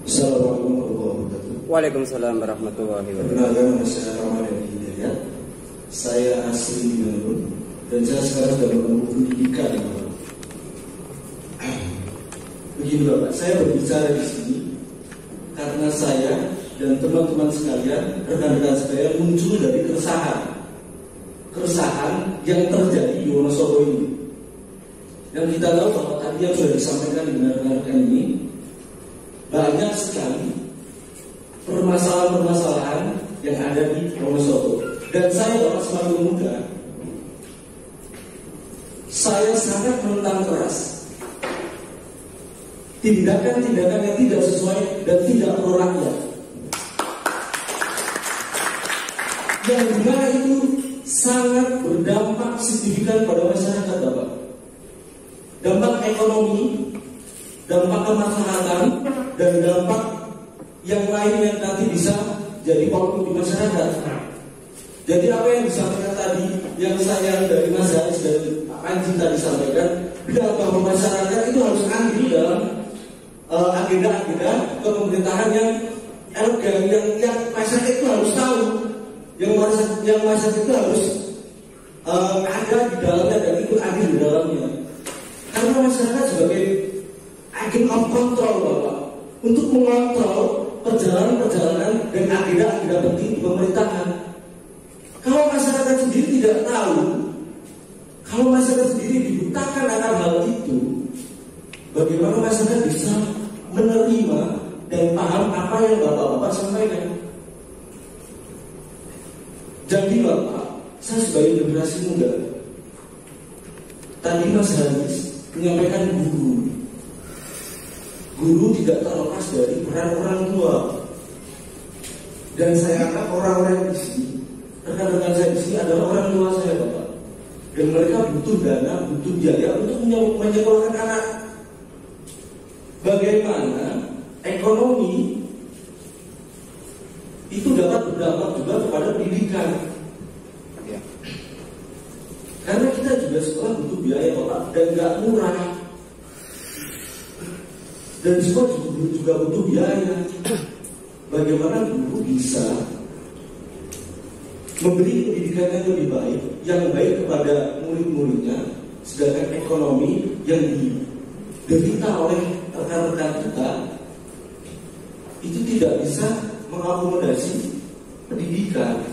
Assalamualaikum warahmatullahi wabarakatuh. Waalaikumsalam warahmatullahi wabarakatuh. Perkenalkan, nama saya Ramadan Hidayat. Saya asli Bandung dan saya sekarang dalam menempuh pendidikan. Begini Bapak, saya berbicara di sini karena saya dan teman-teman sekalian, rekan-rekan sekalian muncul dari keresahan yang terjadi di Wonosobo ini. Dan kita tahu bahwa tadi yang sudah disampaikan di rekan-rekan ini, banyak sekali permasalahan-permasalahan yang ada di Wonosobo. Dan saya Bapak sebagai muda, saya sangat menentang keras tindakan-tindakan yang tidak sesuai dan tidak pro rakyat, yang dimana itu sangat berdampak signifikan pada masyarakat Bapak. Dampak ekonomi, dampak kemaslahatan, dan dampak yang lain yang nanti bisa jadi polemik di masyarakat. Jadi apa yang disampaikan tadi, yang saya dari Mas Haris dan Pak Panji tadi sampaikan, bilang bahwa masyarakat itu harus andil dalam agenda-agenda kepemerintahan yang elegan, yang masyarakat itu harus tahu, yang masyarakat itu harus ada di dalamnya dan ikut andil di dalamnya. Karena masyarakat sebagai agen of control Bapak, untuk mengontrol perjalanan-perjalanan dan agenda-agenda penting di pemerintahan. Kalau masyarakat sendiri tidak tahu, kalau masyarakat sendiri dibutakan akan hal itu, bagaimana masyarakat bisa menerima dan paham apa yang Bapak-Bapak sampaikan? Jadi Bapak, saya sebagai generasi muda, tadi Mas Haris menyampaikan guru tidak terlepas dari peran orang tua. Dan saya anggap orang-orang di sini, rekan-rekan saya di sini adalah orang tua saya Bapak. Dan mereka butuh dana, butuh biaya untuk menyekolahkan anak. Bagaimana ekonomi itu dapat berdampak juga kepada pendidikan. Karena kita juga sekolah butuh biaya Bapak, dan nggak murah. Dan sekolah juga butuh biaya. Bagaimana guru bisa memberi pendidikan yang lebih baik, yang baik kepada murid-muridnya, sedangkan ekonomi yang diderita oleh rekan-rekan kita itu tidak bisa mengakomodasi pendidikan.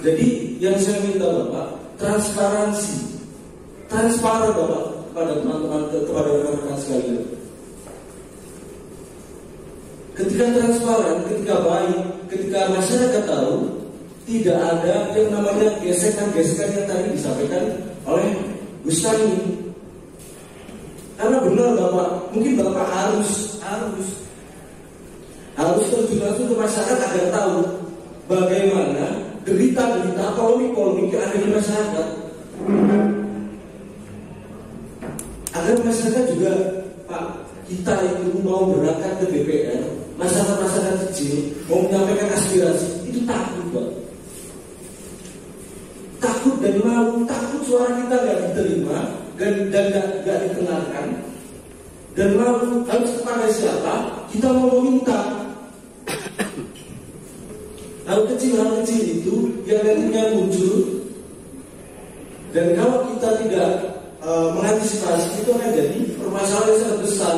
Jadi yang saya minta Bapak, transparan Bapak kepada teman-teman, kepada rekan-rekan sekalian. Ketika transparan, ketika baik, ketika masyarakat tahu, tidak ada yang namanya gesekan-gesekan yang tadi disampaikan oleh Gus Tani. Karena benar Bapak, mungkin Bapak harus terjun langsung ke masyarakat agar tahu bagaimana derita-derita polemik-polemik yang ada di masyarakat, agar masyarakat juga Pak, kita itu mau berangkat ke DPR, masyarakat kecil mau menyampaikan aspirasi itu takut Pak, takut dan malu, takut suara kita nggak diterima dan nggak dikenalkan, dan malu harus kepada siapa kita mau meminta. Hal kecil itu yang nantinya muncul, dan kalau kita tidak mengantisipasi itu akan jadi permasalahan yang sangat besar.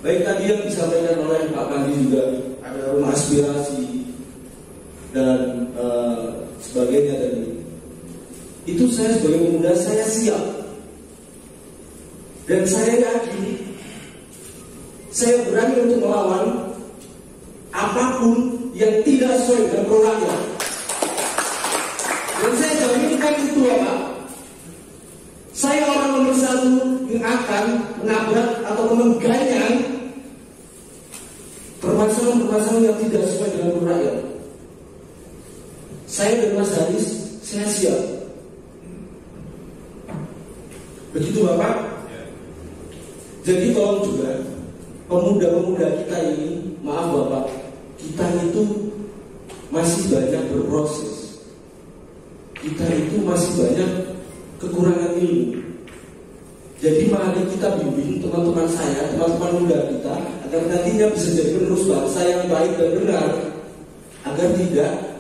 Baik tadi yang disampaikan oleh Pak Pandi juga ada rumah aspirasi dan sebagainya tadi. Itu saya sebagai pemuda saya siap, dan saya yakin saya berani untuk melawan apapun yang tidak sesuai dengan pro rakyat. Dan saya jaminkan itu Pak, saya orang nomor satu yang akan menabrak atau mengganyang permasalahan-permasalahan yang tidak sesuai dengan pro rakyat. Saya dan Mas Haris, saya siap. Begitu Bapak. Jadi tolong juga pemuda-pemuda kita ini, maaf Bapak, kita itu masih banyak berproses. Kita itu masih banyak kekurangan ilmu. Jadi mari kita bimbing teman-teman saya, teman-teman muda kita, agar nantinya bisa jadi penerus bangsa yang baik dan benar, agar tidak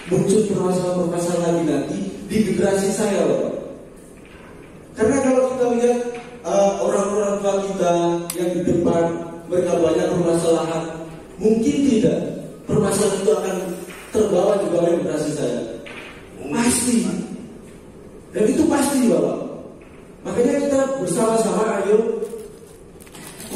muncul permasalahan nanti di generasi saya, Bapak. Karena kalau kita lihat orang-orang tua kita yang di depan, mereka banyak permasalahan, mungkin tidak permasalahan itu akan terbawa juga oleh generasi saya. Pasti. Dan itu pasti, Bapak. Makanya kita bersama-sama ayo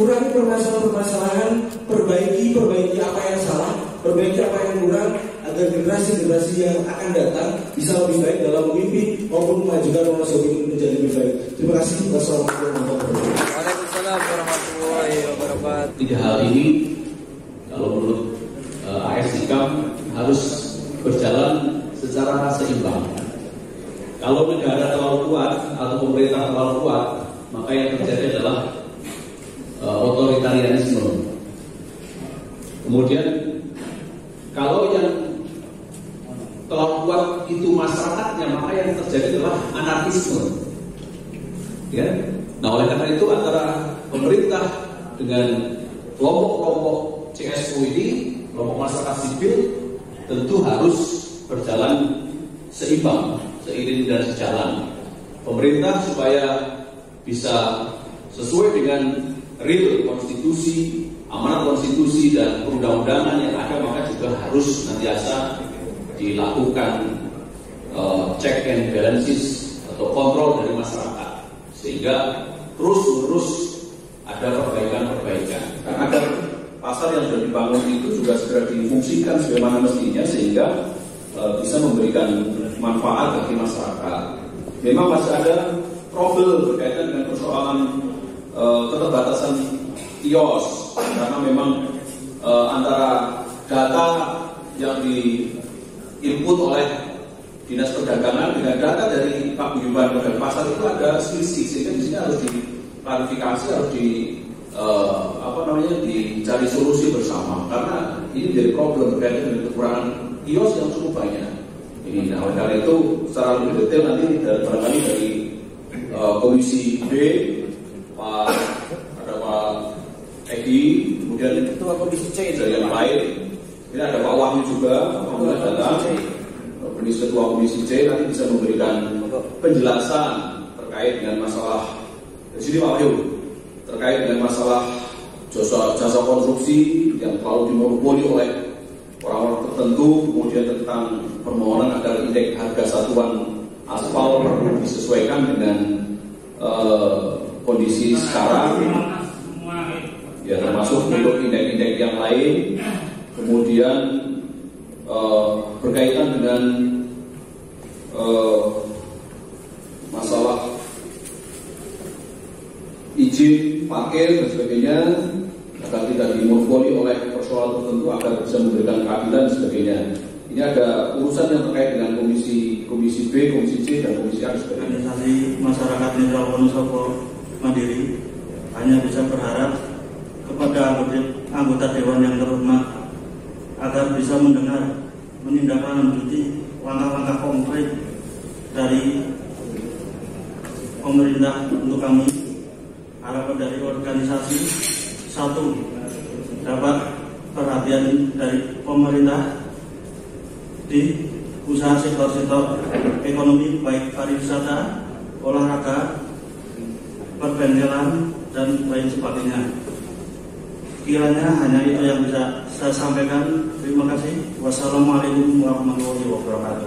kurangi permasalahan-permasalahan, perbaiki apa yang salah, perbaiki apa yang kurang, agar generasi-generasi yang akan datang bisa lebih baik dalam memimpin maupun memajukan bangsa ini menjadi lebih baik. Terima kasih. Waalaikumsalam warahmatullahi wabarakatuh. 3 hal ini kalau menurut AS Sikam harus berjalan secara seimbang. Kalau negara terlalu kuat atau pemerintah terlalu kuat, maka yang terjadi adalah otoritarianisme. Kemudian kalau yang terlalu kuat itu masyarakatnya, maka yang terjadi adalah anarkisme. Ya. Nah, oleh karena itu antara pemerintah dengan kelompok-kelompok CSO ini, kelompok masyarakat sipil, tentu harus berjalan seimbang, seiring dan sejalan. Pemerintah supaya bisa sesuai dengan real konstitusi, amanat konstitusi dan perundang-undangan yang ada, maka juga harus nantiasa dilakukan check and balances atau kontrol dari masyarakat, sehingga terus-menerus ada perbaikan-perbaikan. Karena agar pasar yang sudah dibangun itu juga segera difungsikan sebagaimana mestinya, sehingga bisa memberikan manfaat bagi masyarakat. Memang masih ada trouble berkaitan dengan persoalan keterbatasan kios, karena memang antara data yang diinput oleh Dinas Perdagangan dengan data dari Pak Guyuban Pedagang Pasar itu ada selisih, sehingga di sini harus diklarifikasi, harus dicari solusi bersama, karena ini menjadi problem berkaitan dengan kekurangan kios yang cukup banyak. Ini, nah, oleh karena itu secara lebih detail nanti barangkali dari Komisi B, ada Pak Egi, kemudian Ketua Komisi C dari yang lain, ini ada Pak Wahyu juga, Ketua Komisi C nanti bisa memberikan penjelasan terkait dengan masalah di sini Pak Wahyu, terkait dengan masalah jasa konstruksi yang terlalu dimonopoli oleh orang-orang tertentu, kemudian tentang permohonan agar indeks harga satuan aspal perlu disesuaikan dengan kondisi sekarang, ya termasuk untuk indeks-indeks yang lain. Kemudian berkaitan dengan masalah izin parkir dan sebagainya, agar tidak dimonopoli oleh persoalan tertentu, agar bisa memberikan keadilan dan sebagainya. Ini ada urusan yang terkait dengan Komisi B, Komisi C, dan Komisi A dan sebagainya. Organisasi masyarakat netral Wonosobo Mandiri hanya bisa berharap kepada anggota Dewan yang terhormat agar bisa menindaklanjuti langkah-langkah konkret dari pemerintah untuk kami. Harapan dari organisasi, satu, dapat perhatian dari pemerintah di usaha sektor-sektor ekonomi, baik pariwisata, olahraga, perbendaharaan, dan lain sebagainya. Kiranya hanya itu yang bisa saya sampaikan. Terima kasih. Wassalamualaikum warahmatullahi wabarakatuh.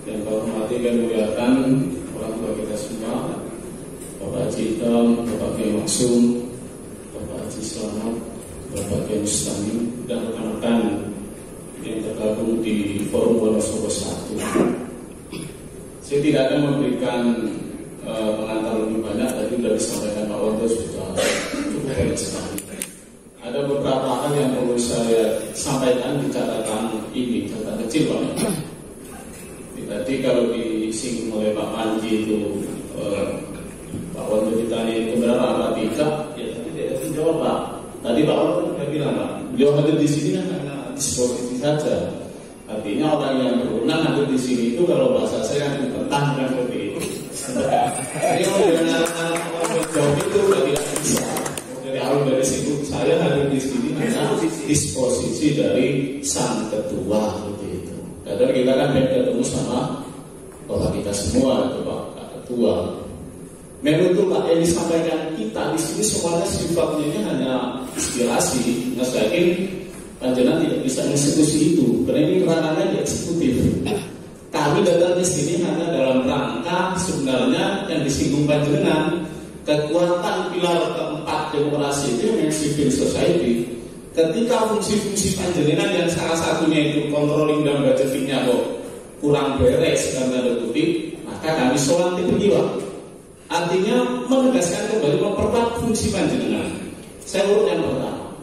Yang kami hormati dan muliakan orang tua kita semua, Bapak Haji Idam, Bapak Kiai Maksum, Bapak Haji Selamat, Bapak Kiai Mustami, dan rekan-rekan yang tergabung di Forum Wonosobo 1. Saya tidak akan memberikan pengantar lebih banyak, tadi sudah disampaikan Pak Wonto, sudah cukup banyak sekali. Ada beberapa hal yang perlu saya sampaikan di catatan ini, catatan kecil Pak. Tadi kalau disinggung oleh Pak Panji itu Pak Wonto ditanya kebenaran apa tidak, ya tadi tidak jawab Pak. Tadi Pak Wonto sudah bilang Pak, beliau hadir di sini kan hanya disposisi saja. Artinya orang yang berwenang hadir di sini itu kalau bahasa saya ditentangkan seperti itu. Jadi dengan jauh itu tidak bisa. Dari awal dari situ saya hadir di sini hanya disposisi dari sang ketua gitu. Kadang kita kan ketemu sama bapak kita semua, Pak Ketua. Memang itu Pak yang disampaikan kita di sini semuanya sifatnya ini hanya inspirasi. Mas yakin panjenengan tidak bisa eksekusi itu, karena ini ranahnya di eksekutif. Kami datang di sini hanya dalam rangka sebenarnya yang disinggung panjenengan kekuatan pilar keempat demokrasi itu yang civil society. Ketika fungsi-fungsi panjenengan yang salah satunya itu controlling dan budgetingnya kok kurang beres karena ada kutip, maka kami soal berjiwa. Artinya menegaskan kembali memperkuat fungsi panjenengan. Saya urut yang pertama.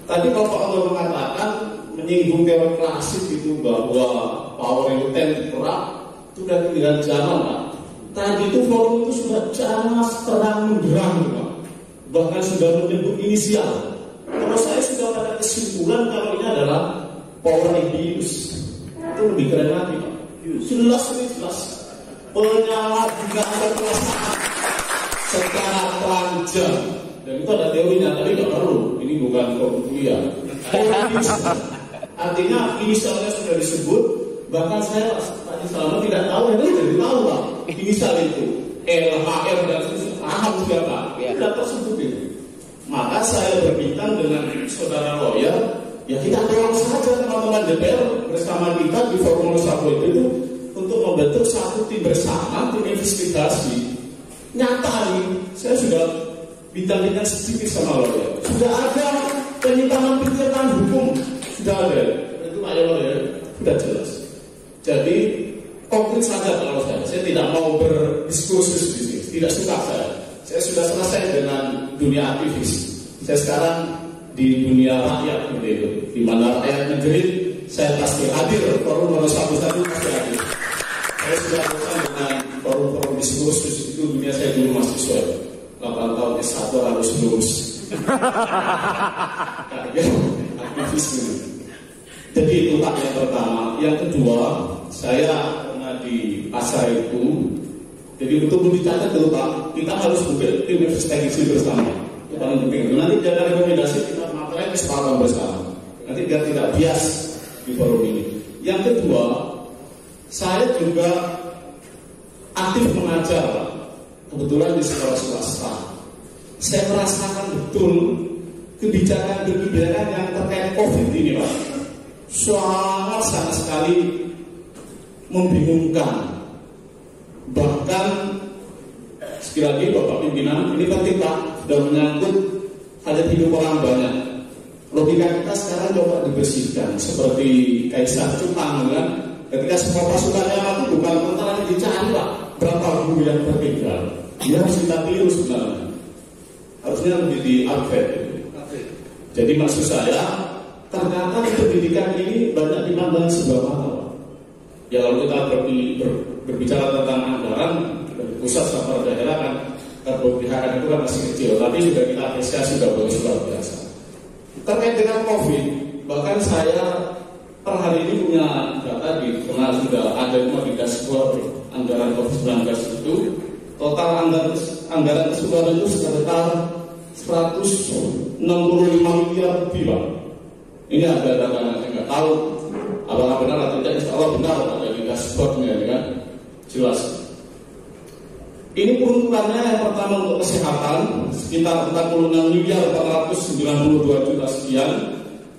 Tadi Bapak Allah mengatakan menyinggung teori klasik itu bahwa power itu tergerak itu sudah ketinggalan zaman, Pak. Tadi itu forum itu sudah jelas terang benderang, Pak. Bahkan sudah menyebut inisial. Kalau saya sudah pada kesimpulan kalau ini adalah power abuse. Itu lebih keren lagi, Pak. Jelas ini jelas penyalahgunaan kekuasaan secara telanjang. Dan itu ada teorinya, tapi nggak perlu. Ini bukan kuliah. Artinya inisialnya sudah disebut. Bahkan saya tadi selama tidak tahu, ya jadi tahu lah inisial itu LHR dan paham siapa. Tidak tersebut itu. Maka saya berbincang dengan saudara lawyer. Ya kita tolong saja teman-teman DPR bersama kita di Forum Satu itu untuk membentuk satu tim bersama, tim investigasi. Nyata nih, saya sudah bincang-bincang sedikit sama lawyer. Sudah ada penyitaan hukum, sudah ada. Itu ayo lawyer, sudah jelas. Jadi konkret saja kalau saya tidak mau berdiskursus di sini, tidak suka saya. Saya sudah selesai dengan dunia aktivis. Saya sekarang di dunia rakyat begitu, di mana rakyat negeri saya pasti hadir. Forum Satu pasti hadir. Saya sudah bosan dengan forum-forum diskursus itu. Dunia saya dulu mahasiswa 8 tahun S1 harus lulus. Aktivis ini. Jadi itu Pak yang pertama. Yang kedua, saya pernah di pasar itu. Jadi untuk dicatat dulu Pak, kita harus buka tim investigasi bersama. Itu paling penting. Nanti ada rekomendasi kita materi kesepakatan bersama. Nanti biar tidak bias di forum ini. Yang kedua, saya juga aktif mengajar, kebetulan di sekolah swasta. Saya merasakan betul kebijakan yang terkait COVID ini, Pak. Sangat sekali membingungkan. Bahkan sekali lagi Bapak pimpinan, ini penting Pak, sudah menyangkut hajat hidup orang banyak. Logika kita sekarang coba dibersihkan, seperti Kaisar Jepang kan. Ketika semua pasukannya mati, bukan tentara yang dicari Pak, berapa guru yang tertinggal. Dia harus kita tiru sebenarnya. Harusnya lebih di-upgrade. Jadi maksud saya, ternyata pendidikan ini banyak dimandang sebelah mata. Ya kalau kita berbicara tentang anggaran dari pusat sampai daerah kan, keberpihakan itu kan masih kecil, tapi juga kita apresiasi sudah bagus luar biasa. Terkait dengan COVID, bahkan saya per hari ini punya data di kenal sudah ada di dashboard anggaran COVID-19 itu total anggaran keseluruhan itu sekitar 165 miliar lebih Pak. Ini ada data saya nggak tahu apakah benar atau tidak. Insya Allah benar ada di dashboardnya kan jelas. Ini peruntukannya yang pertama untuk kesehatan sekitar 46 miliar 492 juta sekian.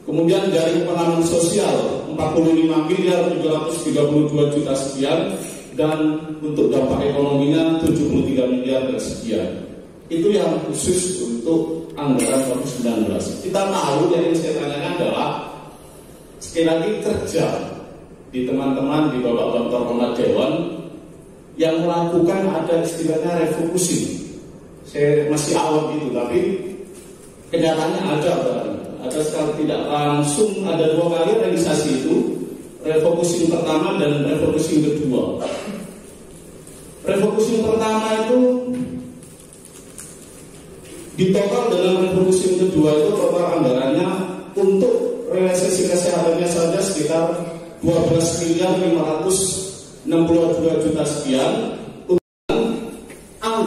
Kemudian dari penanganan sosial 45 miliar 732 juta sekian. Dan untuk dampak ekonominya 73 miliar dan sekian. Itu yang khusus untuk anggaran COVID-19. Kita tahu yang ingin saya tanyakan adalah sekali lagi kerja di teman-teman di Bapak Hormat Dewan yang melakukan ada istilahnya refocusing. Saya masih awam itu, tapi kenyataannya ada sekali tidak langsung ada 2 kali realisasi itu, refocusing pertama dan refocusing kedua. Refocusing pertama itu di total dalam refocusing kedua itu total anggarannya untuk realisasi kesehatannya saja sekitar 12 miliar 562 juta sekian. Anggaran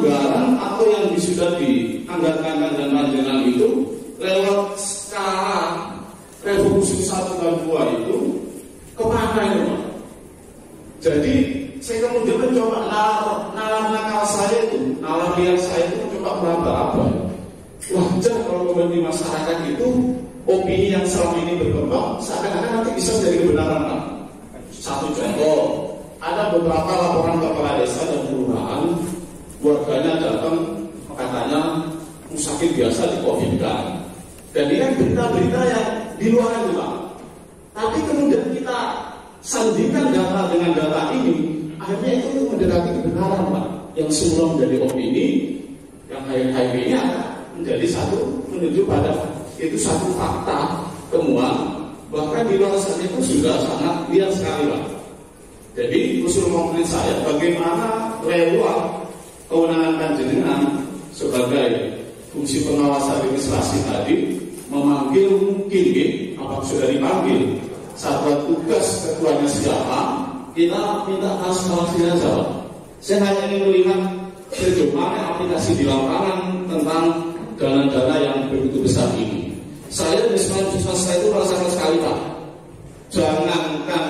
sudah dianggarkan dan panjenengan itu lewat skala revolusi 1 dan 2 itu kemana itu Pak? Jadi saya kemudian mencoba nalar nakal saya itu, nalar liar saya itu mencoba meraba-raba. Wajar kalau kemudian di masyarakat itu opini yang selama ini berkembang seakan-akan nanti bisa menjadi kebenaran Pak. Satu contoh, ada beberapa laporan kepala desa dan kelurahan, warganya datang katanya sakit biasa di COVID-kan. Dan ini kan berita-berita yang di luar itu Pak. Tapi kemudian kita sandingkan data dengan data ini, akhirnya itu mendekati kebenaran Pak. Yang semula menjadi opini, yang HIV ini menjadi satu menuju pada itu satu fakta temuan. Bahkan di luar sana itu sudah sangat liar sekali Pak. Jadi usul konkret saya, bagaimana lewat kewenangan panjenengan sebagai fungsi pengawasan administrasi tadi memanggil mungkin apa sudah dipanggil satuan tugas ketuanya siapa, kita minta transparansi saja. Saya hanya ingin melihat sejauh mana aplikasi di lapangan tentang dana-dana yang begitu besar ini. Saya di swasta itu merasakan sekali Pak. Jangankan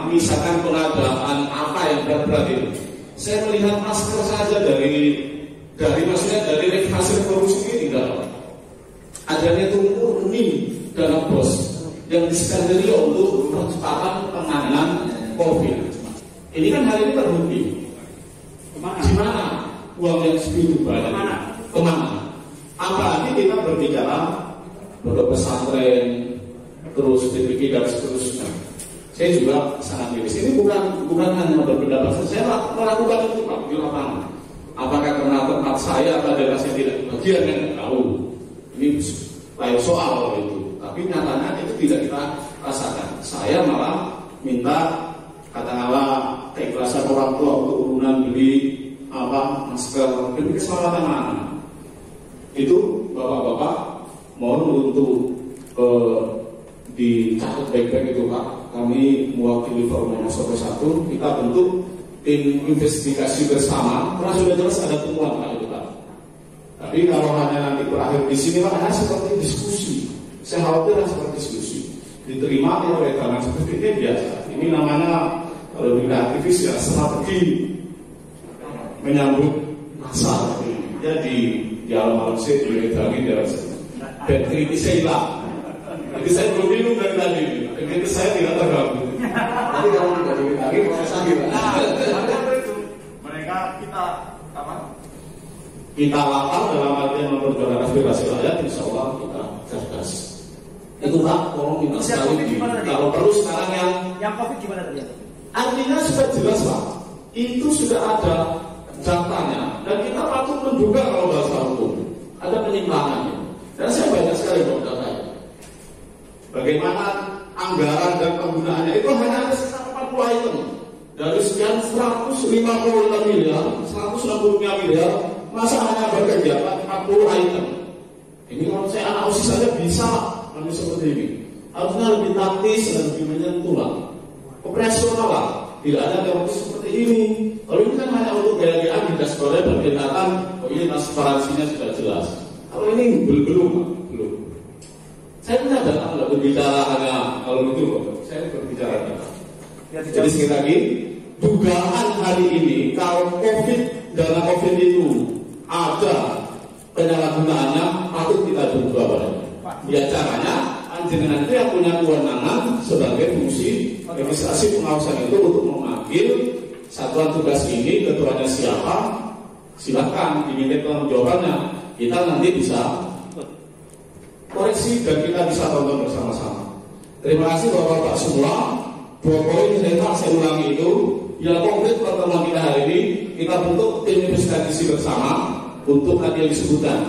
misalkan pengadaan apa yang berat-berat itu. Saya melihat masker saja dari maksudnya dari hasil korupsi ini tidak. Adanya itu murni dana bos yang diskenario untuk percepatan penanganan COVID. Ini kan hari ini terbukti. Di mana uang yang segitu banyak? Kemana? Apalagi kita berbicara pondok pesantren, terus DPK dan seterusnya. Saya juga sangat miris. Ini bukan hanya berpendapat, saya melakukan itu Pak di lapangan. Apakah karena tempat saya atau daerah saya tidak bagian yang tahu? Ini lain soal itu. Tapi nyatanya itu tidak kita rasakan. Saya malah minta katakanlah keikhlasan orang tua untuk urunan beli masker demi keselamatan anak. Itu bapak-bapak mohon untuk dicatat baik-baik itu Pak. Kami mewakili Forum Wonosobo 1, kita bentuk tim investigasi bersama. Karena sudah jelas ada temuan Pak itu Pak. Tapi kalau hanya nanti berakhir di sini Pak, hanya seperti diskusi. Saya khawatir seperti diskusi. Diterima oleh tangan seperti ini biasa. Ini namanya kalau di aktivis ya strategi menyambut masa. Jadi di alam saya diledakin dari dan kritis saya hilang. Jadi saya belum minum dari tadi. Kritis saya tidak terganggu. Tapi kalau tidak diledakin proses sakit. Mereka kita lapang dalam artian memperjuangkan aspirasi rakyat, insya Allah kita cerdas. Itu Pak, tolong minta sekali. Kalau perlu sekarang yang COVID gimana tadi? Artinya sudah jelas Pak. Itu sudah ada datanya dan kita patut menduga kalau bahasa hukum ada penyimpangannya. Dan saya banyak sekali datanya. Bagaimana anggaran dan penggunaannya itu hanya ada sekitar 40 item dari sekian 156 miliar, 165 miliar, masa hanya berkegiatan 40 item. Ini kalau saya anak OSIS saja bisa kami seperti ini. Harusnya lebih taktis dan lebih menyentuh lah, operasional lah. Tidak ada korupsi seperti ini. Kalau ini kan hanya untuk gaya-gayaan di dashboard dan kelihatan, oh ini transparansinya sudah jelas. Kalau ini belum. Saya tidak datang tidak berbicara hanya kalau itu loh. Saya berbicara data. Jadi sekali lagi, dugaan hari ini kalau dana COVID itu ada penyalahgunaannya, patut kita duga padanya. Ya caranya, panjenengan itu yang punya kewenangan sebagai fungsi administrasi pengawasan itu untuk memanggil satuan tugas ini, ketuanya siapa, silakan diminta jawabannya. Kita nanti bisa koreksi dan kita bisa tonton bersama-sama. Terima kasih Bapak-Bapak semua. 2 poin saya ulangi itu. Yang konkret pertemuan kita hari ini, kita bentuk tim investigasi bersama untuk tadi yang disebutkan.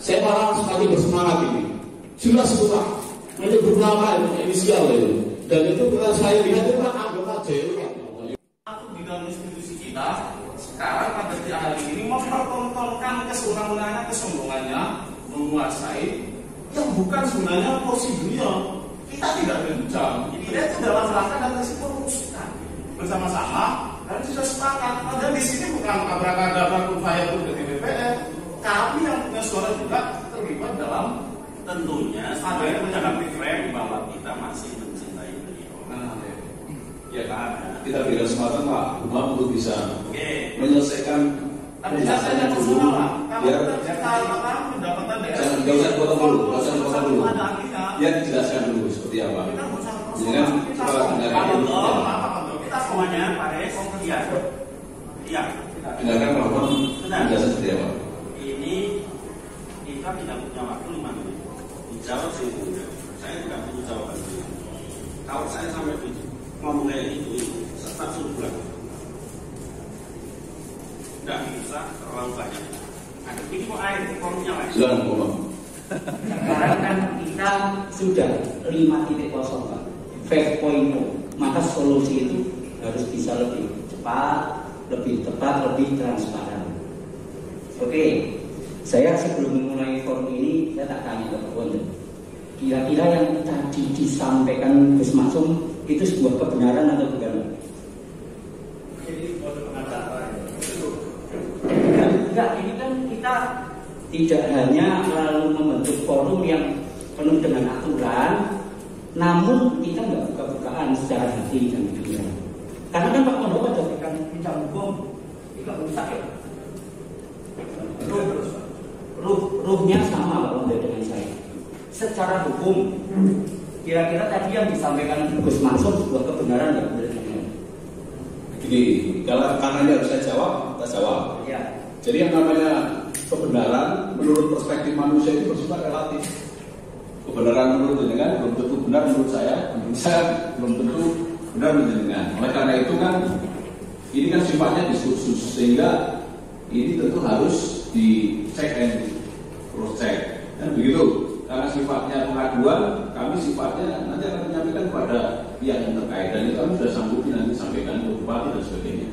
Saya malah semakin bersemangat ini. Jelas itu Pak, menyebut nama inisial itu. Dan itu kita saya lihat itu kan anggota JLK. Di dalam institusi kita sekarang pada hari ini mempertontonkan kesewenang-wenangan, kesombongannya menguasai yang bukan sebenarnya porsi beliau. Kita tidak bincang. Kita itu dalam rangka dan risiko merumuskan bersama-sama dan sudah sepakat. Padahal di sini bukan abrak-abrak upaya untuk ke DPR. tapi yang punya suara juga terlibat dalam tentunya saya menghadapi frame bahwa kita masih mencintai beliau. Ya kan, kita berikan kesempatan Pak Umar untuk bisa menyelesaikan. Tapi saya personal lah. Ya. Kalau pendapatan daerah. Jangan usah potong dulu, Ya dijelaskan dulu seperti apa. Ini kan kita semuanya pada iya. Dengarkan Pak Umar penjelasan seperti apa. Ini kita tidak punya waktu 5 menit. Dijawab sih, saya tidak perlu jawaban. Kalau saya sampai ngomong kayak itu serta sudah tidak bisa terlalu banyak. Ada ini kok air formnya lagi. Silakan Pak Umar. Sekarang kan kita sudah 5.0 Pak, 5.0, maka solusi itu harus bisa lebih cepat, lebih tepat, lebih transparan. Oke, saya sebelum memulai forum ini saya tak tanya ke Pak Wonder, kira-kira yang tadi disampaikan Gus Maksum itu sebuah kebenaran atau bukan? Enggak, ini kan kita tidak hanya lalu membentuk forum yang penuh dengan aturan, namun kita nggak buka-bukaan secara hati dan pikiran. Karena kan Pak Wonder ada bincang hukum, itu rusak ya. Ruhnya sama Pak Wonder dengan saya. Secara hukum, kira-kira tadi yang disampaikan Gus Maksum sebuah kebenaran nggak benar? Jadi karena ini harus saya jawab, kita jawab. Ya. Jadi yang namanya kebenaran menurut perspektif manusia itu bersifat relatif. Kebenaran menurut jenengan belum tentu benar menurut saya belum tentu benar menurut jenengan. Oleh karena itu kan ini kan sifatnya diskursus, sehingga ini tentu harus dicek dan cross check. Dan begitu. Karena sifatnya pengaduan, kami sifatnya nanti akan menyampaikan kepada pihak yang terkait, dan itu kami sudah sanggupi nanti sampaikan ke bupati dan sebagainya.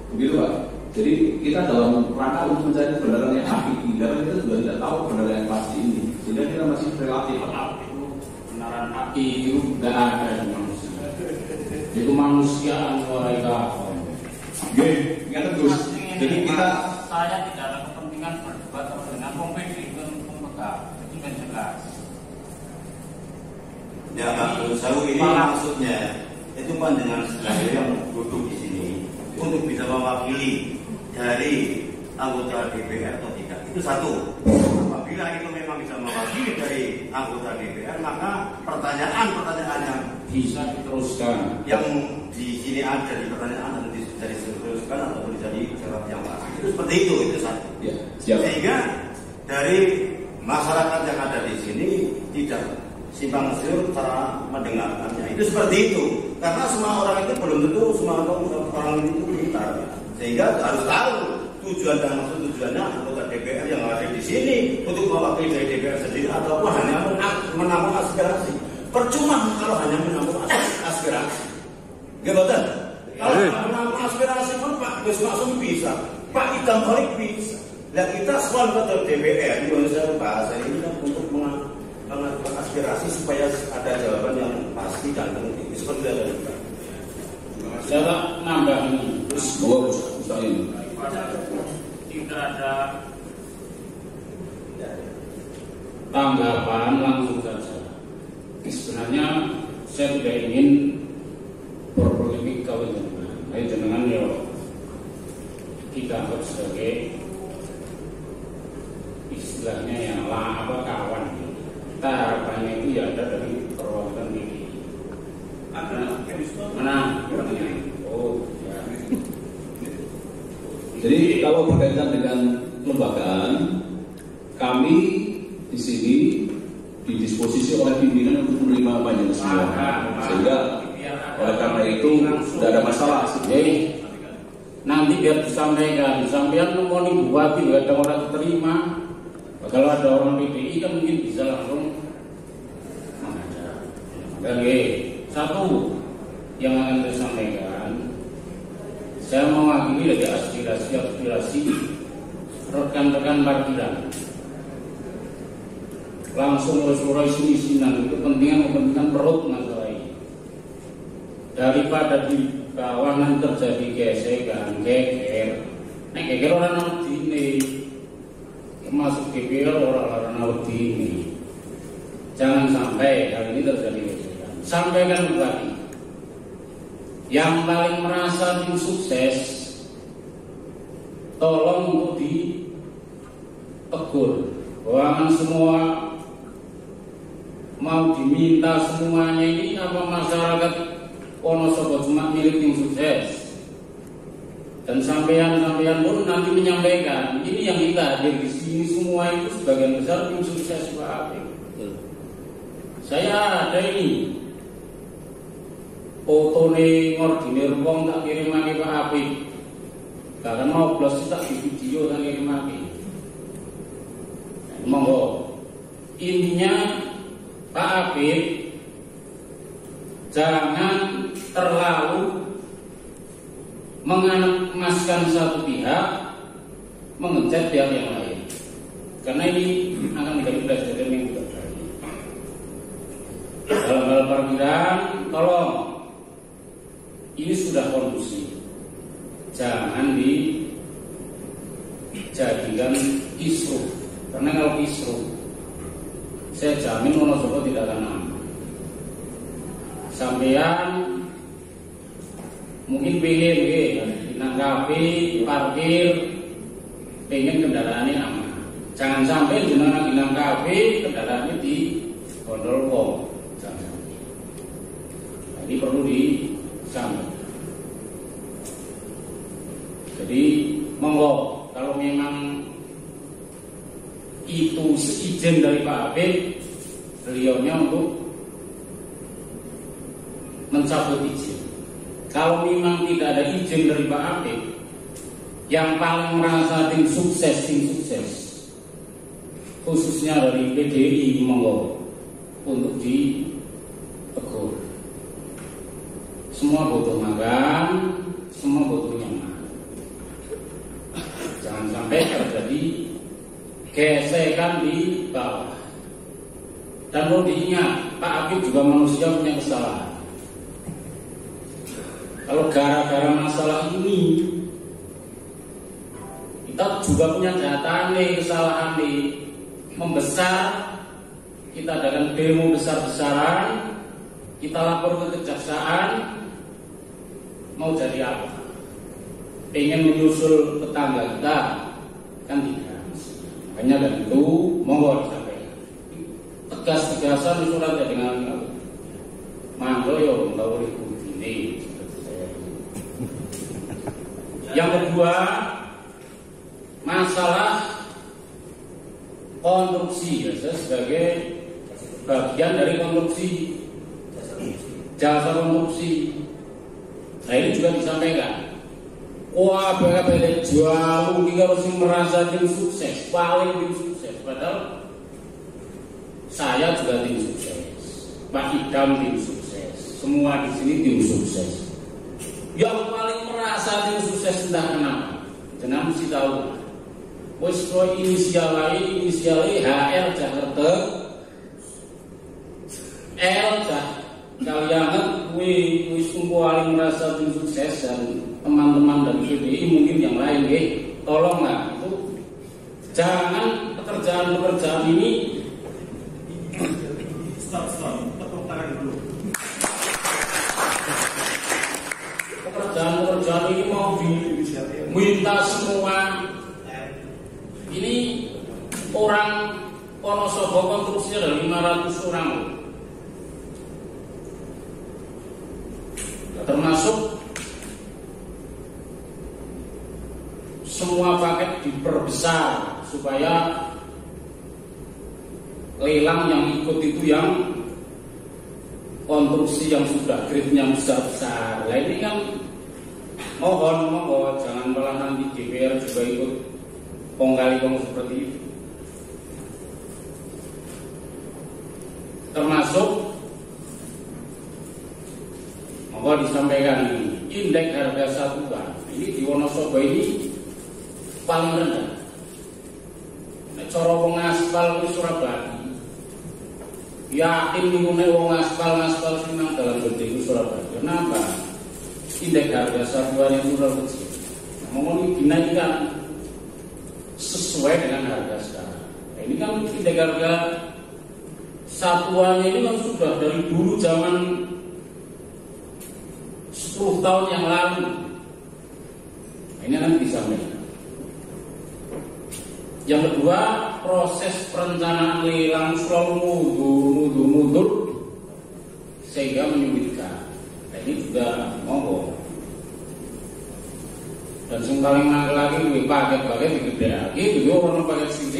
Begitu Pak. Jadi kita dalam rangka untuk mencari kebenaran yang hakiki, karena kita juga tidak tahu kebenaran yang pasti ini, sehingga kita masih relatif. Itu kebenaran hakiki itu tidak ada di manusia. Itu manusia mereka. Oke, ingat terus. Jadi kita saya tidak ada kepentingan berdebat dengan kompetisi pemegang. Jelas. Ya Pak Sawu, ini maksudnya itu pandangan saya yang duduk di sini untuk bisa mewakili dari anggota DPR atau tidak. Itu satu. Apabila itu memang bisa mewakili dari anggota DPR, maka pertanyaan-pertanyaan yang bisa diteruskan, yang di sini ada di pertanyaan dan bisa diteruskan atau jadi jawab yang pasti. Itu seperti itu satu. ya, siap. Sehingga dari masyarakat yang ada di sini tidak simpang siur cara mendengarkannya. Itu seperti itu. Karena semua orang itu belum tentu semua orang itu pintar. Sehingga harus tahu tujuan dan maksud tujuannya anggota DPR yang ada di sini untuk mewakili dari DPR sendiri ataupun hanya menampung aspirasi. Percuma kalau hanya menampung aspirasi. Gimana? Kalau menampung aspirasi pun Pak Gus Maksum bisa, Pak Idam Holik bisa. Nah kita semua anggota DPR Indonesia bahasa ini kan untuk mengajukan aspirasi supaya ada jawaban yang pasti dan penting. Seperti itu. Saya nambah ini. Terus bawa Ustaz Tidak ada tanggapan, langsung saja. Sebenarnya saya tidak ingin berpolemik kalau jenengan ya kita anggap sebagai istilahnya yang kawan. Kita harapannya itu ya ada dari perwakilan ini. Mana? Oh, ya. Jadi kalau berkaitan dengan kelembagaan, kami di sini didisposisi oleh pimpinan untuk menerima banyak semua, sehingga oleh karena itu tidak ada masalah. Jadi nanti biar disampaikan mau bupati nggak ada orang terima. Kalau ada orang PDI kan mungkin bisa langsung mengajar. Dan satu yang akan saya sampaikan, saya mewakili dari aspirasi rekan-rekan parkiran. Langsung bersuara isi-isinan itu kepentingan perut masalah ini. Daripada di bawah nanti terjadi gesekan, geger orang dini. masuk DPR orang-orang wedi ini. Jangan sampai hal ini terjadi. Sampaikan bupati yang paling merasa tim sukses, tolong untuk ditegur bahwa semua mau diminta semuanya ini apa masyarakat Wonosobo cuma milik tim sukses. Dan sampean pun nanti menyampaikan ini yang kita hadir di sini semua itu sebagian besar tim sukses Pak Apik. Saya ada ini fotone ngordinir wong tak kirimake Pak Apik. Bahkan mau blos tak di video tak kirimake. Monggo. Intinya Pak Apik jangan terlalu mengemaskan satu pihak, mengejar pihak yang lain. Karena ini akan menjadi presiden yang tidak baik. Dalam hal perwiraan, tolong ini sudah kondusif. Jangan dijadikan kisruh. Karena kalau kisruh, saya jamin Wonosobo tidak akan aman. Sampean mungkin pengen nangkapi parkir, pengen kendaraannya aman. Jangan sampai jenengan nangkapi kendaraannya di gondol wong. Jangan sampai. Nah, ini perlu disampaikan. Jadi monggo kalau memang itu seizin dari Pak Apik, beliaunya untuk mencabut izin. Kalau memang tidak ada izin dari Pak Apik, yang paling merasa tim sukses, khususnya dari PDI, monggo untuk ditegur. Semua butuh makan, semua butuh nyaman. Jangan sampai terjadi gesekan di bawah. Dan perlu diingat, Pak Apik juga manusia punya kesalahan. Kalau gara-gara masalah ini kita juga punya data nih, kesalahan nih membesar, kita adakan demo besar-besaran, kita lapor ke kejaksaan, mau jadi apa? Pengen menyusul tetangga kita, kan tidak. Makanya dan itu monggo disampaikan. Tegas-tegasan surat ya dengan mangga yo nggak boleh begini. Yang kedua, masalah konstruksi. Saya sebagai bagian dari konstruksi, jasa konstruksi. Nah ini juga disampaikan. Wah, beda jauh kita harus merasa tim sukses, paling tim sukses. Padahal saya juga tim sukses, Pak Idam tim sukses, semua di sini tim sukses. Yang paling merasa tim sukses entah kenapa, jangan mesti tahu. Wes pro inisialnya HR Jakarta, L kalian wis paling merasa tim sukses dan teman-teman dari PDI mungkin yang lain, tolonglah itu jangan pekerjaan ini Stop, tepuk tangan dulu. Pekerjaan ini mau diminta semua. Ini orang Wonosobo konstruksinya dari 500 orang, termasuk semua paket diperbesar supaya lelang yang ikut itu yang konstruksi yang sudah grade-nya besar-besar. Nah ini kan mohon jangan malah nanti DPR juga ikut kong-kali-kong seperti itu. Termasuk mohon disampaikan ini indeks harga satuan ini di Wonosobo ini paling rendah. Cara wong aspal di Surabaya yakin nih wong aspal sing nang dalam bentuk Surabaya. Kenapa? Indeks harga satuan yang murah kecil. Ngomong ini dinaikkan sesuai sesuai dengan harga sekarang. Nah, ini kan indeks harga satuannya ini kan sudah dari dulu zaman 10 tahun yang lalu. Nah, ini kan disampaikan. Yang kedua, proses perencanaan lelang selalu mundur sehingga menyulitkan. Nah, ini juga monggo. Dan sing paling mangkel lagi kuwi paket-paket digedhekake, iki orang paket sing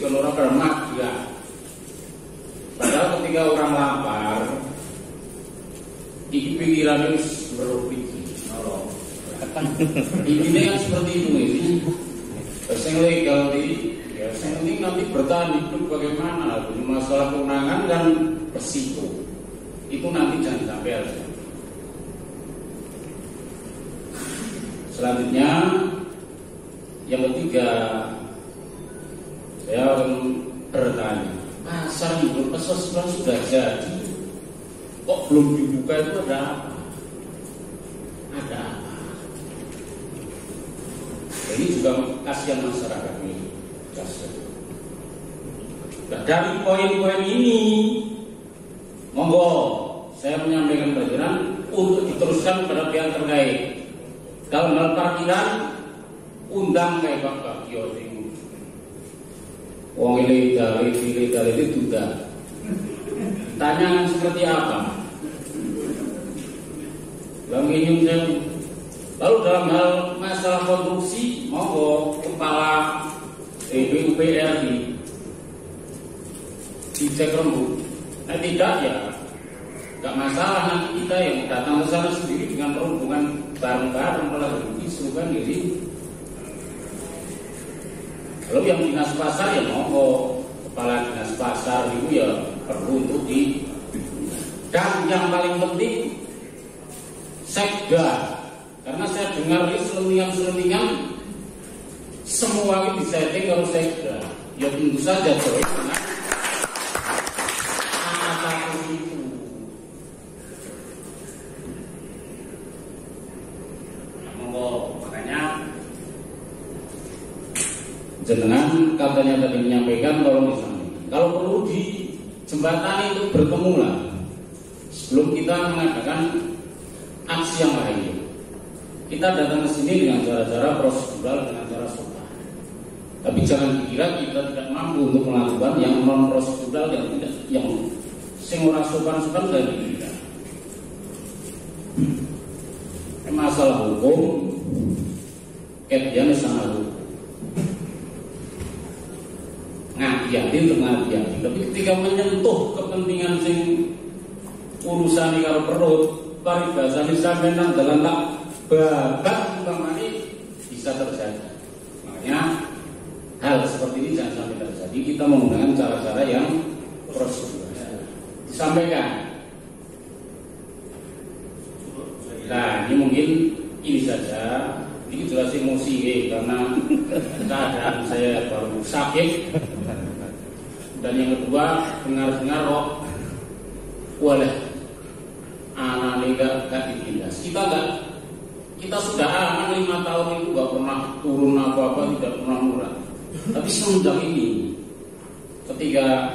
kan orang bermak ya. Padahal ketika orang lapar, iki pikirannya wis berpikir. Ini kan seperti itu ini. Sing legal di, ya sing penting nanti bertahan hidup bagaimana. Masalah kewenangan kan resiko. Itu nanti jangan sampai ada. Selanjutnya, yang ketiga, saya akan bertanya, pasar itu sesuatu sudah jadi, kok belum dibuka itu ada apa? Ada apa? Ini juga kasihan masyarakat ini. Nah, dari poin-poin ini, monggo saya menyampaikan pelajaran untuk diteruskan kepada pihak terkait. Dalam hal parkiran, undang kayak Pak Kiosing. Wong ilegal itu sudah. Tanya seperti apa? Lalu dalam hal masalah konstruksi, monggo kepala PUPR dicek rembuk. Nah, tidak ya, nggak masalah nanti kita yang datang ke sana sendiri dengan perhubungan bareng-bareng malah justru kan jadi. Lalu yang dinas pasar ya monggo kepala dinas pasar itu ya perlu untuk di. Dan yang paling penting sekda. Karena saya dengar ini selentingan semua ini disetting kalau sekda. Ya tentu saja coy. Jenengan katanya tadi menyampaikan tolong disampaikan. Kalau perlu di jembatan itu bertemu lah sebelum kita mengadakan aksi yang lain. Kita datang ke sini dengan cara-cara prosedural, dengan cara sopan. Tapi jangan dikira kita tidak mampu untuk melakukan yang non prosedural yang tidak, yang sing ora sopan-sopan dan dikira. Masalah hukum, ketian sangat hukum. Ngati-hati untuk ngati-hati. Tapi ketika menyentuh kepentingan sing urusan karo perut, paribasane sampeyan nang dalan tak babat umpamane bisa terjadi. Makanya hal seperti ini jangan sampai terjadi. Kita menggunakan cara-cara yang prosedural. Disampaikan. Nah, ini mungkin ini saja. Ini jelas emosi karena keadaan saya baru sakit. Dan yang kedua, dengar-dengar kok boleh anak gak ditindas. Kita sudah aman 5 tahun itu gak pernah turun apa-apa, tidak pernah murah. Tapi semenjak ini, ketika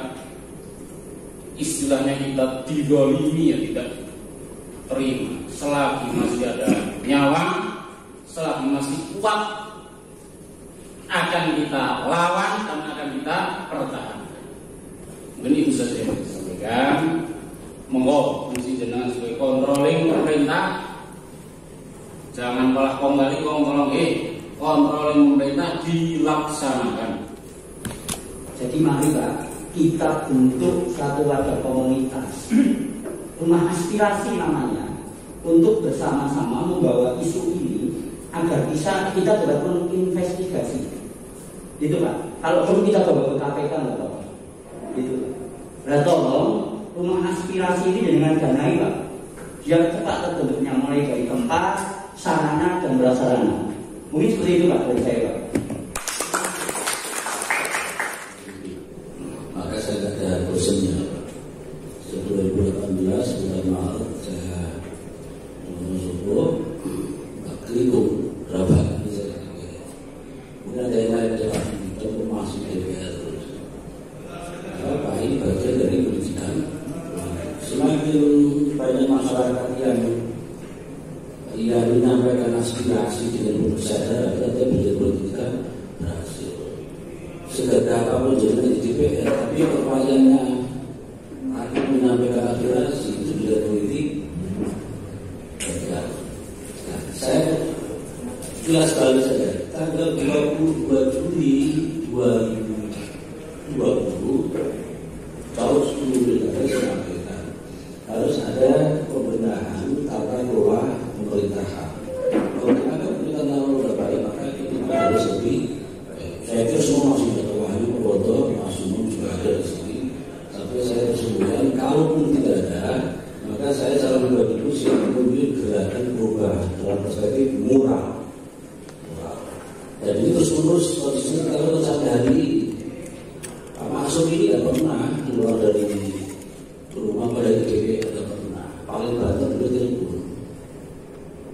istilahnya kita didolimi ya tidak terima. Selagi masih ada nyawa, selagi masih kuat, akan kita lawan dan akan kita pertahankan. Mungkin itu saja yang saya sampaikan. Monggo fungsi jenengan sebagai controlling pemerintah, jangan malah kontroling controlling pemerintah dilaksanakan. Jadi mari Pak, kita bentuk satu wadah komunitas, rumah aspirasi namanya, untuk bersama-sama membawa isu ini agar bisa kita dapat investigasi. Itu Pak. Kalau perlu kita bawa ke KPK nggak Pak? Itu. Nah, tolong rumah aspirasi ini dengan danai Pak, biar cepat terbentuknya mulai dari tempat, sarana dan prasarana. Mungkin seperti itu Pak dari saya Pak. Maka saya ada kursinya. 2018 bulan Maret saya mengusul Keliling rabat. Kemudian ada yang lain bagian dari pendidikan. Semakin banyak masyarakat yang menyampaikan aspirasi dengan berkesadaran, dia berpendidikan berhasil. Segala apapun jadi DPR, tapi pertanyaannya aku menyampaikan aspirasi itu tidak politik. Saya jelas sekali saja. Tanggal 22 Juli 2020 tahun 10 saya sampaikan harus ada pembenahan tata kelola pemerintahan. Kalau ada pemerintahan yang sudah baik, maka itu harus lebih. Saya kira semua masih ada wahyu foto, masih juga ada di sini. Tapi saya kesimpulan, kalaupun tidak ada, maka saya selalu berdiskusi mengambil gerakan perubahan dalam perspektif moral. Jadi terus-menerus kondisinya kalau sampai hari ini Pak Maksum ini tidak pernah keluar dari rumah pada DPR, tidak pernah. Paling banyak beliau telepon.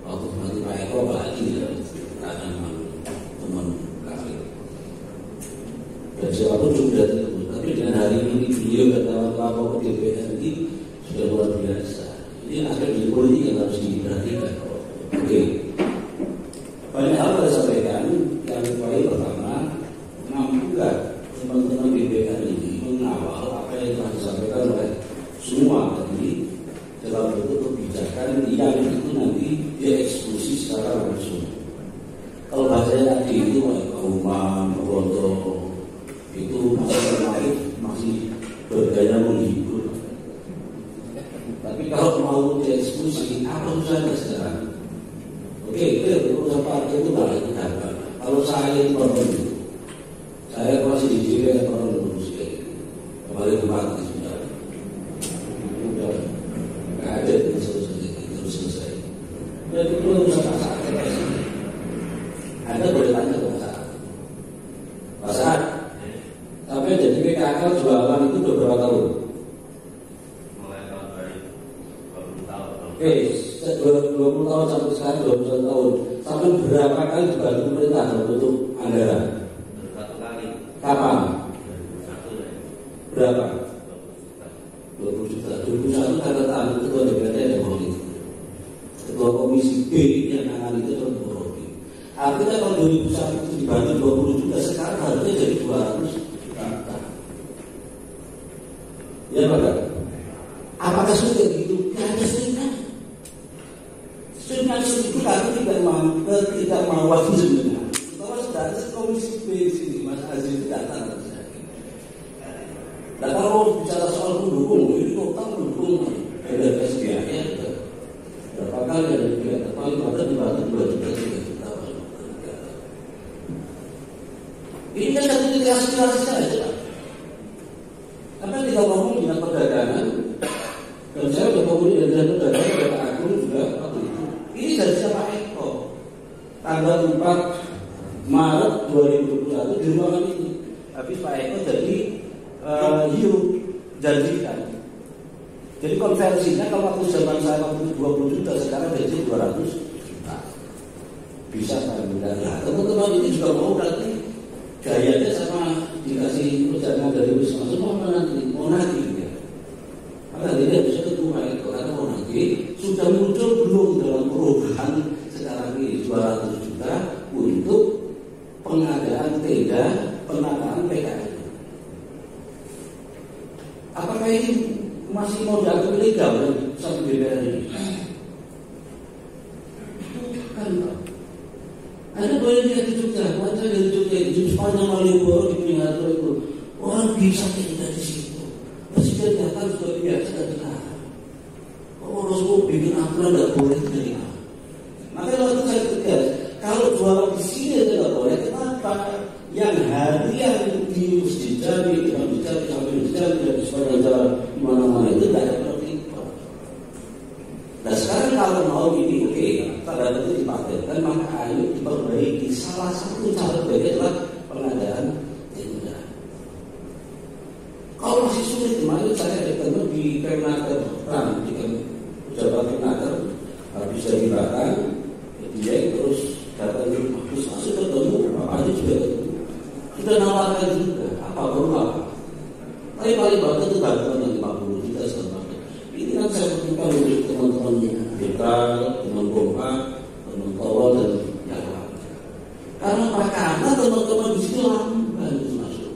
Waktu mati Pak Eko apalagi ya, karena teman kami. Dan siapapun juga telepon. Tapi dengan hari ini beliau kata lapor ke DPR ini sudah luar biasa. Ini aspek di politik yang harus diperhatikan. Oke. Banyak hal saya sampaikan. Yang baik pertama, mampu teman-teman DPR ini mengawal apa yang telah disampaikan oleh semua tadi dalam bentuk kebijakan yang itu nanti dieksekusi secara langsung. Kalau bahasanya tadi itu rumah, rontok itu masih bergaya menghibur. Tapi kalau mau dieksekusi, apa susahnya sekarang? Oke, urusan partai itu balik ke dalam. Kalau saya itu pernah saya masih di DPR pernah lulus kembali ke partai sudah nggak ada terus selesai. Dan itu urusan masyarakat. Anda boleh tanya ke masyarakat. Tapi jadi PKK jualan itu udah berapa tahun? Mulai tahun 20 tahun. Oke, 20 tahun sampai sekarang 21 tahun. Sampai berapa kali dibantu pemerintah untuk anggaran? 1 kali. Kapan? 2021. Berapa? 20 juta. 2021 kata tahu ketua DPR yang Robi. Ketua Komisi B yang nangan itu adalah Robi. Artinya kalau 2001 itu dibantu 20 juta, sekarang harusnya jadi 200 juta. Ya Pak? Apakah sudah gitu? Tidak ada seringan. Seringan itu kami tidak mau waktu sebenarnya. Kalau sudah ada Komisi B di sini, Mas Aziz datang. Dan kalau bicara soal pendukung, ini total pendukung ada SBA-nya berapa kali ada juga, paling pada dibantu 2 juta 3 juta. Ini kan satu titik aspirasi saja, Pak. Karena kita ngomong dengan perdagangan, dan saya sudah komunikasi dengan perdagangan, Bapak Agung juga waktu itu. Ini dari siapa Eko? Tanggal 4 Maret 2021 di ruangan ini. Habis Pak Eko jadi janjikan. Jadi konversinya kalau waktu zaman saya waktu 20 juta, sekarang jadi 200 juta. Bisa kan? Nah, teman-teman ini juga mau berarti gayanya sama dikasih perjalanan dari Wisma semua mau nanti ya. Maka tidak bisa ketua itu karena mau nanti sudah muncul belum dalam perubahan sekarang ini 200 juta untuk pengadaan tenda penataan PKN. Apakah ini masih mau dianggap ilegal satu DPR ini? Bukan, Pak. Ada boleh lihat di Jogja, baca dari Jogja, di sepanjang Malioboro di Pinggir itu orang bisa tinggal di situ. Presiden datang sudah biasa dan dilarang. Kalau Rasul bikin aturan tidak boleh terima. Maka waktu saya tegas, kalau jualan di sini tidak boleh, kenapa? Yang harian di Masjid Jami, di Masjid Jami, sampai di Jami, dan di sepanjang jalan di mana-mana itu tidak ada pertimbangan. Nah sekarang kalau mau ini oke, pada itu dipakai, maka ayo diperbaiki. Salah satu cara baiknya adalah pengadaan tenda. Kalau masih sulit, kemarin saya ketemu di Kemenaker, di pejabat Kemenaker, habis dari Batang, dia terus datang ke Magus, masih ketemu, Pak Adi juga ketemu. Sudah nawarkan juga, apa perlu apa. Tapi Tapi paling banyak itu bantuan yang 50 juta segala macam. Ini kan saya butuhkan untuk teman-teman Dekal, teman Kompak, teman Tawal dan yang lain. Karena teman-teman di situ lamban itu masuk.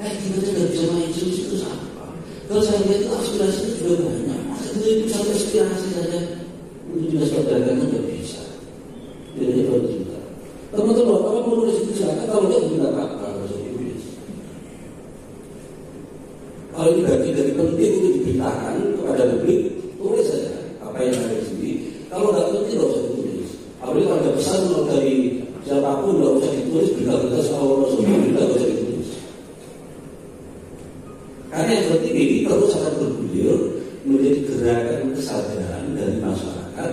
Kita tidak bisa main itu apa? Kalau saya lihat itu aspirasinya juga banyak. Masa itu sampai aspirasi saja untuk dinas perdagangan tidak bisa. Jadi 2 juta. Teman-teman, kalau mau nulis itu silakan. Kalau tidak mungkin apa-apa. Kalau ini bagian dari penting itu diberitakan kepada publik, tulis saja apa yang ada di sini. Kalau tidak penting tidak usah ditulis. Apalagi kalau ada pesan dari siapapun tidak usah ditulis. Berita-berita soal Rasulullah tidak usah ditulis. Karena yang penting ini terus akan bergulir menjadi gerakan kesadaran dari masyarakat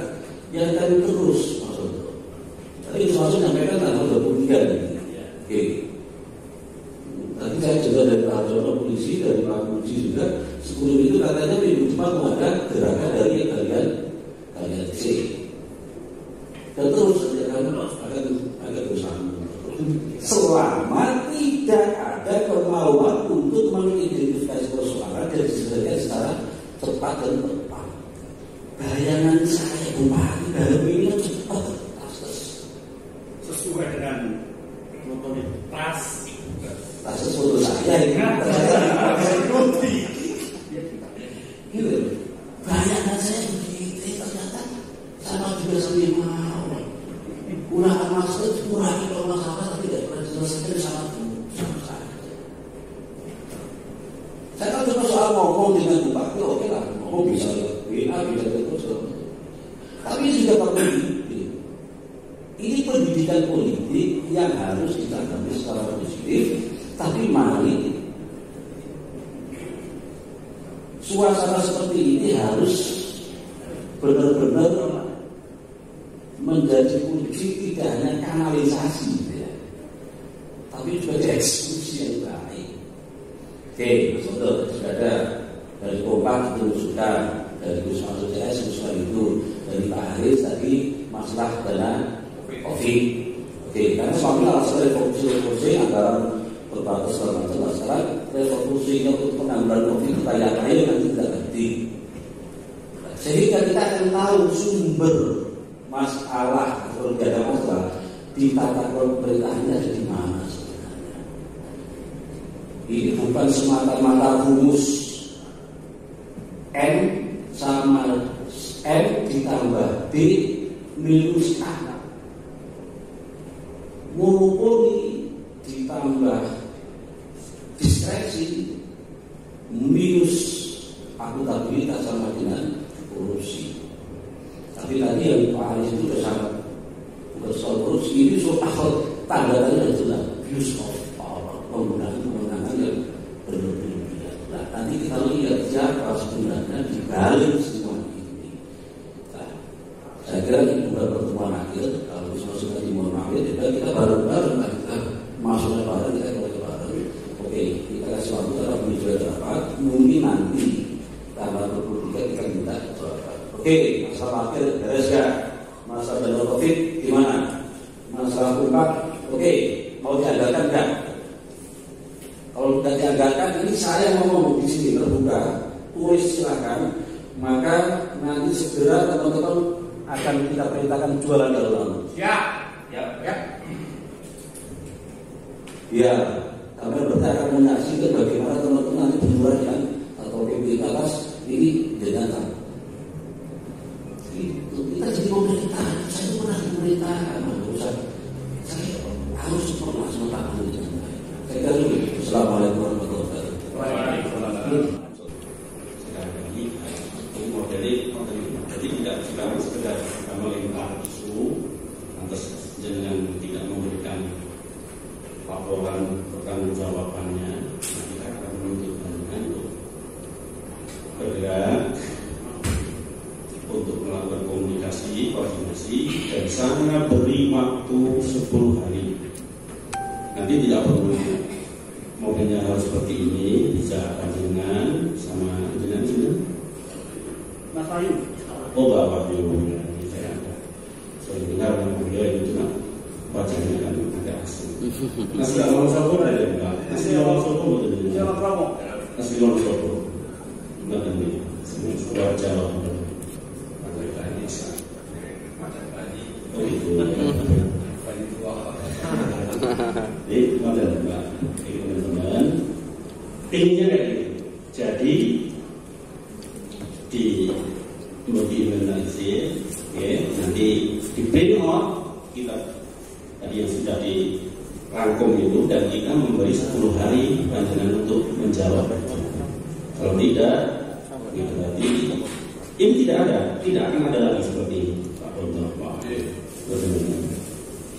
yang akan terus masuk. Tadi itu masuk menyampaikan tanggal 23 ya. Oke. Tadi saya juga dari Pak Jono polisi, dari Pak Muji juga 10 itu katanya minggu depan mau ada gerakan dari kalian C. Dan terus akan bersama. Selama tidak ada kemauan untuk mengidentifikasi persoalan dan diselesaikan secara cepat dan tepat. Bayangan saya Bupati dalam ini cepat, sesuai dengan tas foto saya ini. Gitu. Bayangan saya begitu, ternyata sama juga sambil mau. Gunakan masker, kurangi kalau masalah tapi tidak pernah selesai sama saya. Saya kan cuma soal ngomong dengan Bupati, oke lah, ngomong bisa WA, bisa terus. Tapi ini juga pendidik. Ini pendidikan politik yang harus kita ambil secara positif. Tapi mari suasana seperti ini harus benar-benar menjadi kunci, tidak hanya kanalisasi ya, tapi juga eksekusi yang baik. Oke, contoh sudah ada dari Kompak itu suka, dari Gus Masud CS suka itu, dari Pak Haris tadi masalah dana COVID. Oke, karena suami alasan revolusi antara berbatas segala macam masalah revolusinya untuk penanggulangan COVID kaya-kaya nanti tidak ganti. Sehingga kita akan tahu sumber masalah atau tidak ada masalah di tata kelola pemerintahannya ada di mana sebenarnya. Ini bukan semata-mata rumus M sama M ditambah B minus A. Monopoli ditambah diskresi minus akuntabilitas sama dengan korupsi. Tapi tadi yang Pak Anies itu sudah sangat bersoal korupsi, ini soal tanda-tanda jelas abuse of power, penggunaan kewenangan yang berlebihan. Nah, nanti kita lihat siapa sebenarnya di balik semua ini. Nah, saya kira ini bukan pertemuan akhir. Kalau sudah dimulai akhir, kita bareng-bareng kita masuknya bareng, kita mulai bareng. Oke, kita kasih waktu karena belum sudah dapat. Mungkin nanti tanggal 23 kita minta jawaban. Oke, masalah akhir beres ya. Masalah dana COVID gimana? Masalah Kompak, oke, mau dianggarkan enggak? Kalau tidak dianggarkan, ini saya ngomong di sini terbuka, tulis silakan. Maka nanti segera teman-teman akan kita perintahkan jualan dalam. Ya. Ya, kami berarti akan menyaksikan bagaimana teman-teman nanti penjualan atau PPI atas ini dengan kita jadi pemerintah. Saya itu pernah di pemerintahan, saya harus pernah sementara ini. Saya kira dulu. Assalamualaikum warahmatullahi wabarakatuh. Waalaikumsalam. Jadi tidak sekedar melempar isu, lantas jangan tidak memberikan laporan pertanggungjawabannya. Kita akan menuntut untuk bergerak untuk melakukan komunikasi, koordinasi, dan sangat beri waktu 10 hari. Nanti tidak perlu mobilnya harus seperti ini, bisa dengan sama dengan sini. Mas Ayu. Oh, Pak Wahyu, saya dengar beliau itu nak wajahnya kan agak asing. Nasi awal sopor ada enggak? Nasi awal sopor betul. Jalan Promo. Asli Wonosobo. Nanti sebuah Jawa. Oh itu. Jadi teman-teman, tingginya kayak gini. Jadi diimplementasi, nanti di print out kita tadi yang sudah dirangkum itu, dan kita memberi 10 hari panjangan untuk menjawab itu. Kalau tidak, itu berarti ini tidak akan ada lagi seperti ini, Pak Ponto.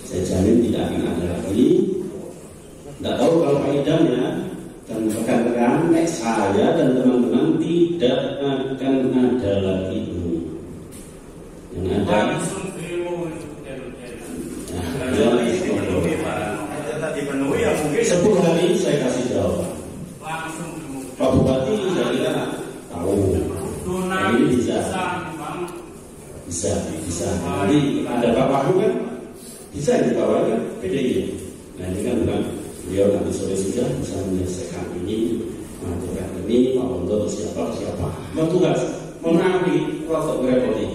Saya jamin tidak akan ada lagi. Tidak tahu kalau faedahnya, dan rekan-rekan saya dan teman-teman tidak akan ada lagi ini. Yang ada dipenuhi ya mungkin 10 hari saya kasih jawaban. Pak Bupati saya kira tahu. Ini bisa. Nanti ada Pak Wahyu kan, bisa dibawa kan PDI. Nah ini kan bukan beliau nanti sore sudah bisa menyelesaikan ini, mengaturkan ini, Pak Ponto siapa. Tugas menangani proses repoti.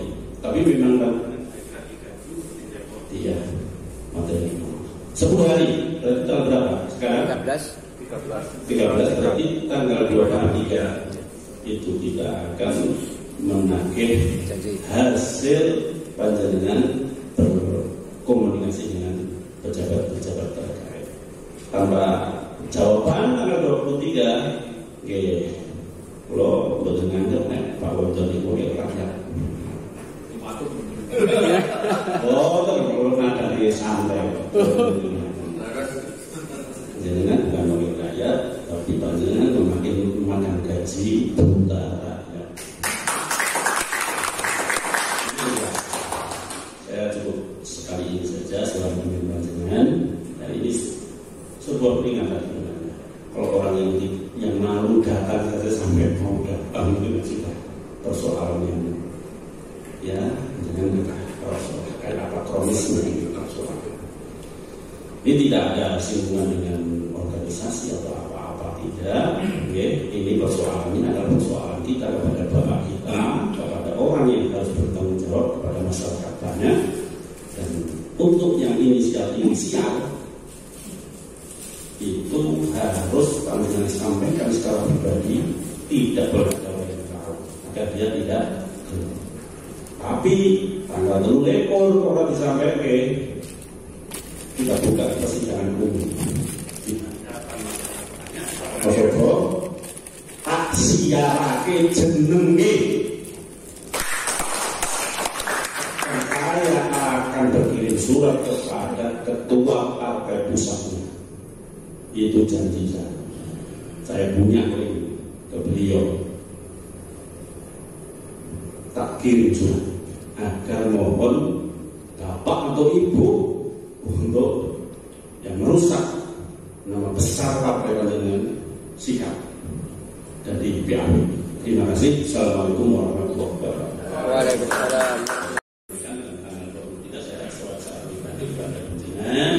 Tapi memang kan iya materi 10 hari berarti tanggal berapa sekarang? 13 berarti tanggal 23 itu kita akan menagih hasil panjenengan berkomunikasi dengan pejabat-pejabat terkait. Tanpa jawaban tanggal 23 kalau dengan Pak Ponto di Korea rakyat. Oh, kalau ada di santai. Jangan bukan wakil rakyat, tapi panjenengan memakan gaji buta rakyat. Saya cukup sekali ini saja selama ini panjenengan. Dan ini sebuah peringatan sebenarnya. Kalau orang yang malu datang saja sampai mau datang itu sudah persoalan yang ya dengan kayak apa kronisme ini persoalan. Ini tidak ada singgungan dengan organisasi atau apa-apa, tidak. Ini persoalannya adalah persoalan kita kepada bapak kita, kepada orang yang harus bertanggung jawab kepada masyarakat banyak. Dan untuk yang inisial itu harus panjenengan sampaikan secara pribadi, tidak boleh ada yang tahu agar dia tidak. Tapi tanggal 3 lekor kalau disampaikan kita buka persidangan umum. Coba tak siarake jenenge. Saya akan berkirim surat kepada ketua partai pusatnya. Itu janji saya punya ke beliau. Tak kirim surat agar mohon bapak atau ibu untuk yang merusak nama besar partai panjenengan sikap dan di PAB. Terima kasih. Assalamualaikum warahmatullahi wabarakatuh. Waalaikumsalam. Tidak saya suara pribadi kepada panjenengan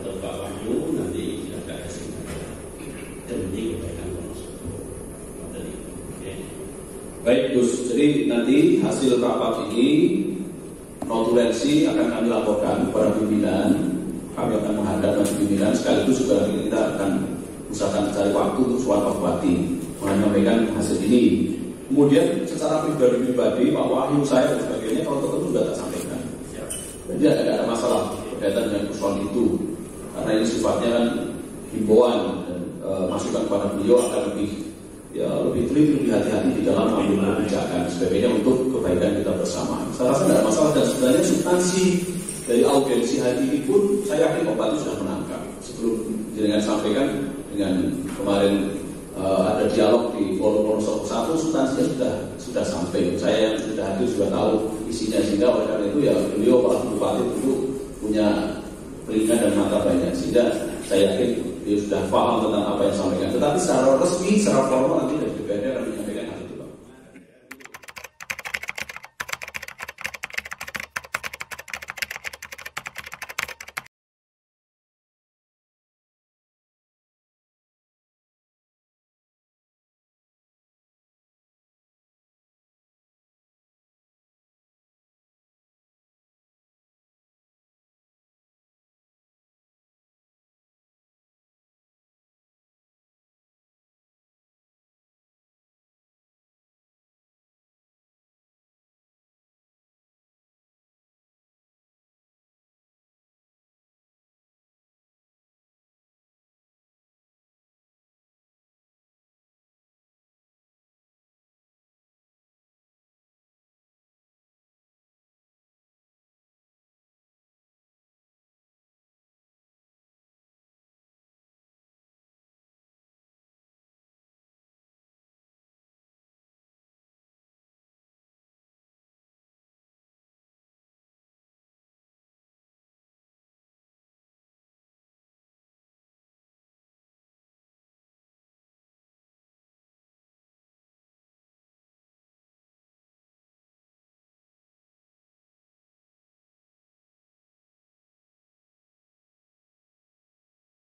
atau Pak Wahyu nanti tidak ada kesempatan demi kebaikan Wonosobo. Baik Gus, jadi nanti hasil rapat ini notulensi akan kami laporkan kepada pimpinan. Kami akan menghadap pimpinan, sekaligus juga kita akan usahakan cari waktu untuk soal Pak Bupati menyampaikan hasil ini. Kemudian secara pribadi Pak Wahyu saya dan sebagainya kalau tertentu sudah tak sampaikan. Jadi tidak ada masalah berkaitan dengan persoalan itu, karena ini sifatnya kan himbauan dan masukan kepada beliau akan lebih teliti, lebih hati-hati di dalam mengambil kebijakan sebagainya untuk kebaikan kita bersama. Saya rasa tidak ada masalah, dan sebenarnya substansi dari audiensi hari ini pun saya yakin Pak Bupati sudah menangkap. Sebelum jenengan sampaikan dengan kemarin ada dialog di Forum Wonosobo 1, substansinya sudah sampai. Saya yang sudah hadir sudah tahu isinya, sehingga oleh karena itu ya beliau Pak Bupati tentu punya telinga dan mata banyak, sehingga saya yakin dia sudah paham tentang apa yang disampaikan. Tetapi secara resmi, secara formal nanti dari DPR